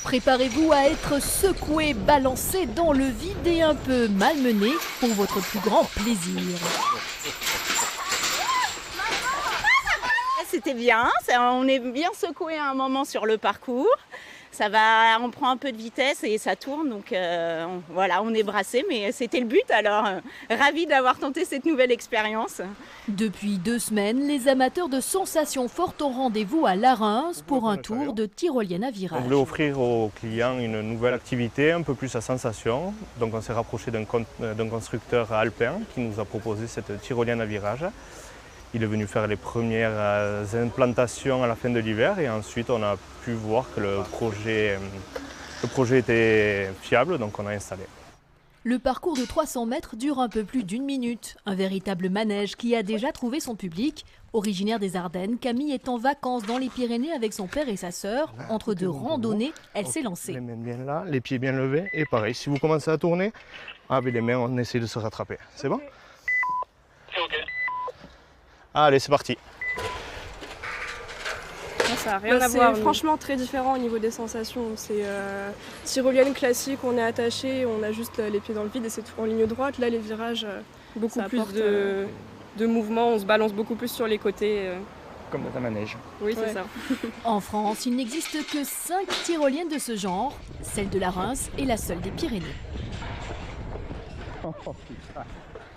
Préparez-vous à être secoué, balancé dans le vide et un peu malmené pour votre plus grand plaisir. C'était bien, on est bien secoué à un moment sur le parcours. On prend un peu de vitesse et ça tourne, donc voilà, on est brassé, mais c'était le but, alors ravi d'avoir tenté cette nouvelle expérience. Depuis 2 semaines, les amateurs de sensations fortes ont rendez-vous à La Reims pour un tour de tyrolienne à virage. On voulait offrir aux clients une nouvelle activité, un peu plus à sensation. Donc on s'est rapproché d'un constructeur alpin qui nous a proposé cette tyrolienne à virage. Il est venu faire les premières implantations à la fin de l'hiver et ensuite on a pu voir que le projet était fiable, donc on a installé. Le parcours de 300 mètres dure un peu plus d'1 minute. Un véritable manège qui a déjà trouvé son public. Originaire des Ardennes, Camille est en vacances dans les Pyrénées avec son père et sa sœur. Entre 2 randonnées, elle s'est lancée. Les mains bien là, les pieds bien levés et pareil, si vous commencez à tourner, avec les mains on essaie de se rattraper. C'est bon ? C'est ok. Allez, c'est parti. Ça n'a rien à voir. C'est franchement très différent au niveau des sensations. C'est tyrolienne classique, on est attaché, on a juste les pieds dans le vide et c'est tout en ligne droite. Là, les virages, beaucoup plus de mouvement, on se balance beaucoup plus sur les côtés. Comme dans un manège. Oui, c'est ça. En France, il n'existe que 5 tyroliennes de ce genre. Celle de la Reims est la seule des Pyrénées. Oh, putain.